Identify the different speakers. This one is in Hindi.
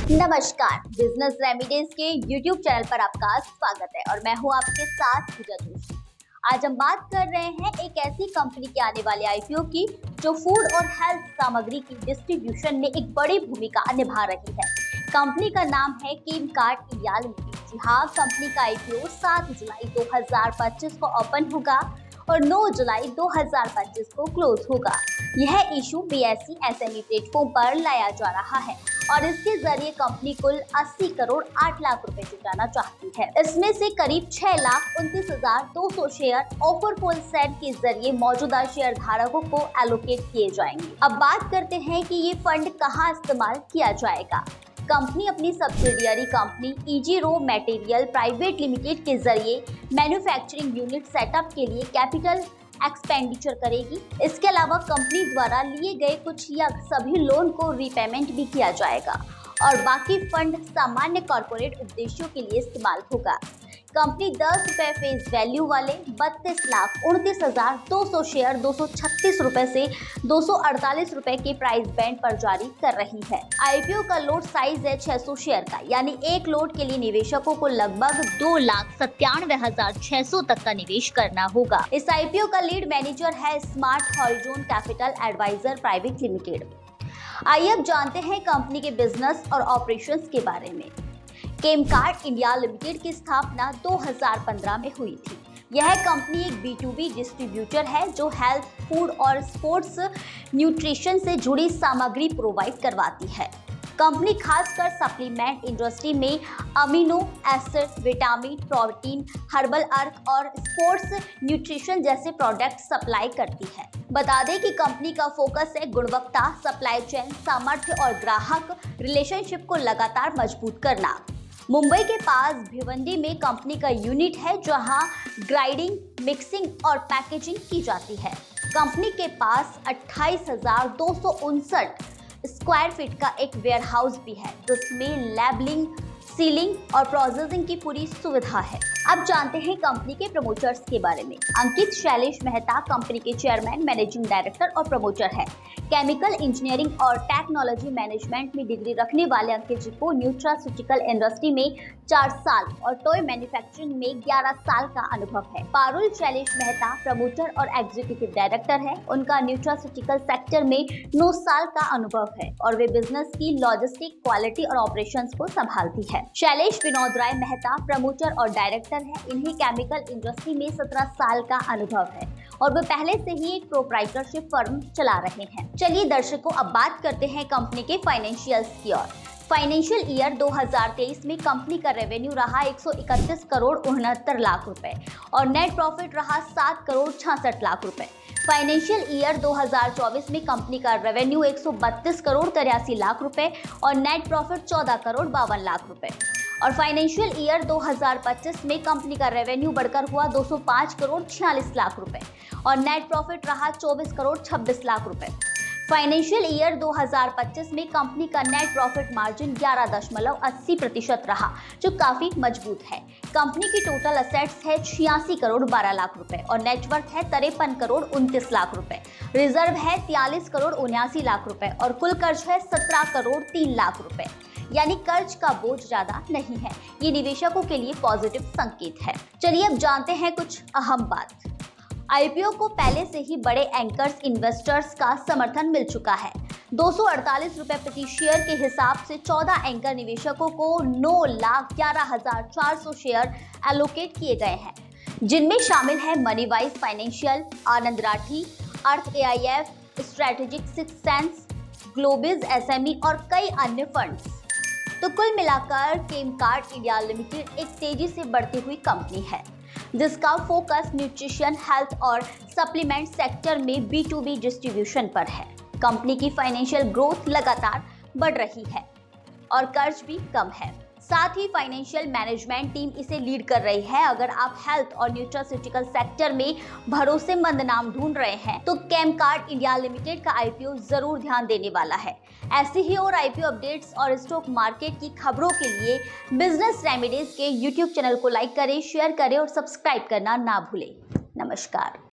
Speaker 1: नमस्कार, बिजनेस रेमिडीज के YouTube चैनल पर आपका स्वागत है और मैं हूं आपके साथ पूजा जोशी। आज हम बात कर रहे हैं एक ऐसी कंपनी के आने वाले IPO की जो फूड और हेल्थ सामग्री की डिस्ट्रीब्यूशन में एक बड़ी भूमिका निभा रही है। कंपनी का नाम है केमकार्ट इंडिया लिमिटेड। जी हाँ, कंपनी का IPO 7 जुलाई 2025 को ओपन होगा और 9 जुलाई 2025 को क्लोज होगा। यह इशू BSE SME प्लेटफॉर्म पर लाया जा रहा है और इसके जरिए कंपनी कुल 80 करोड़ 8 लाख रुपए जुटाना चाहती है। इसमें से करीब 6,29,200 शेयर ऑफर फॉर सेल के जरिए मौजूदा शेयर धारकों को एलोकेट किए जाएंगे। अब बात करते हैं कि ये फंड कहां इस्तेमाल किया जाएगा। कंपनी अपनी subsidiary company EG raw material private limited के जरिए मैन्युफैक्चरिंग यूनिट सेटअप के लिए कैपिटल एक्सपेंडिचर करेगी। इसके अलावा कंपनी द्वारा लिए गए कुछ या सभी लोन को रीपेमेंट भी किया जाएगा और बाकी फंड सामान्य कॉर्पोरेट उद्देश्यों के लिए इस्तेमाल होगा। कंपनी 10 रुपए फेस वैल्यू वाले 32,29,200 शेयर 236 रुपए से 248 रुपए के प्राइस बैंड पर जारी कर रही है। IPO का लोट साइज है 600 शेयर का, यानी एक लोट के लिए निवेशकों को लगभग 2,97,600 तक का निवेश करना होगा। इस IPO का लीड मैनेजर है smart horizon capital advisor private limited. आइए अब जानते हैं कंपनी के बिजनेस और ऑपरेशंस के बारे में। केमकार्ट इंडिया लिमिटेड की स्थापना 2015 में हुई थी। यह कंपनी एक B2B डिस्ट्रीब्यूटर है जो हेल्थ, फूड और स्पोर्ट्स न्यूट्रिशन से जुड़ी सामग्री प्रोवाइड करवाती है। कंपनी खासकर सप्लीमेंट इंडस्ट्री में amino acid, vitamin, protein, herbal अर्क और स्पोर्ट्स न्यूट्रिशन जैसे प्रोडक्ट सप्लाई करती है। बता दें कि कंपनी का फोकस है गुणवत्ता, सप्लाई चेन सामर्थ्य और ग्राहक रिलेशनशिप को लगातार मजबूत करना। मुंबई के पास भिवंडी में कंपनी का यूनिट है जहां ग्राइंडिंग, मिक्सिंग और पैकेजिंग की जाती है। कंपनी के पास 28,259 स्क्वायर फीट का एक वेयरहाउस भी है जिसमें लेबलिंग, सीलिंग और प्रोसेसिंग की पूरी सुविधा है। अब जानते हैं कंपनी के प्रमोटर्स के बारे में। अंकित शैलेश मेहता कंपनी के चेयरमैन, मैनेजिंग डायरेक्टर और प्रमोटर है। केमिकल इंजीनियरिंग और टेक्नोलॉजी मैनेजमेंट में डिग्री रखने वाले अंकित जी को न्यूट्रास्यूटिकल इंडस्ट्री में 4 साल और टॉय मैन्युफैक्चरिंग में 11 साल का अनुभव है। पारुल शैलेश मेहता प्रमोटर और एग्जीक्यूटिव डायरेक्टर है। उनका न्यूट्रास्यूटिकल सेक्टर में 9 साल का अनुभव है और वे बिजनेस की लॉजिस्टिक, क्वालिटी और ऑपरेशंस को संभालती है। शैलेश विनोद राय मेहता प्रमोटर और डायरेक्टर है। इन्हें केमिकल इंडस्ट्री में 17 साल का अनुभव है और वे पहले से ही एक प्रोप्राइटरशिप फर्म चला रहे हैं। चलिए दर्शकों, अब बात करते हैं कंपनी के फाइनेंशियल्स की ओर। फाइनेंशियल ईयर 2023 में कंपनी का रेवेन्यू रहा 131 करोड़ 69 लाख रुपए और नेट प्रॉफिट रहा 7 करोड़ 66 लाख रुपए। फाइनेंशियल ईयर 2024 में कंपनी का रेवेन्यू 132 करोड़ 83 लाख रुपए और नेट प्रॉफिट 14 करोड़ 52 लाख रुपए। और फाइनेंशियल ईयर 2025 में कंपनी का रेवेन्यू बढ़कर हुआ 205 करोड़ 46 लाख रुपए और नेट प्रॉफिट रहा 24 करोड़ 26 लाख रुपए। फाइनेंशियल ईयर 2025 में कंपनी का नेट प्रॉफिट मार्जिन 11.80% रहा, जो काफी मजबूत है। कंपनी की टोटल असेट्स है 86 करोड़ 12 लाख रुपए और नेटवर्थ है 53 करोड़ 29 लाख रुपए। रिजर्व है 43 करोड़ 79 लाख रुपए और कुल कर्ज है 17 करोड़ 3 लाख रुपए। यानी कर्ज का बोझ ज्यादा नहीं है। ये निवेशकों के लिए पॉजिटिव संकेत है। चलिए अब जानते हैं कुछ अहम बात। IPO को पहले से ही बड़े एंकर्स इन्वेस्टर्स का समर्थन मिल चुका है। 248 रुपए प्रति शेयर के हिसाब से 14 एंकर निवेशकों को 9,11,400 शेयर एलोकेट किए गए हैं, जिनमें शामिल है Moneywise financial, Anand Rathi, Artha AIF, strategic six sense, Globis SME और कई अन्य फंड्स। तो कुल मिलाकर केमकार्ट इंडिया लिमिटेड एक तेजी से बढ़ती हुई कंपनी है जिसका फोकस न्यूट्रिशन, हेल्थ और सप्लीमेंट सेक्टर में B2B डिस्ट्रीब्यूशन पर है। कंपनी की फाइनेंशियल ग्रोथ लगातार बढ़ रही है और कर्ज भी कम है। साथ ही फाइनेंशियल मैनेजमेंट टीम इसे लीड कर रही है। अगर आप हेल्थ और न्यूट्रास्यूटिकल सेक्टर में भरोसेमंद नाम ढूंढ रहे हैं तो केमकार्ट इंडिया लिमिटेड का IPO जरूर ध्यान देने वाला है। ऐसी ही और IPO अपडेट्स और स्टॉक मार्केट की खबरों के लिए बिजनेस रेमिडीज के YouTube चैनल को लाइक करें, शेयर करें और सब्सक्राइब करना ना भूलें। नमस्कार।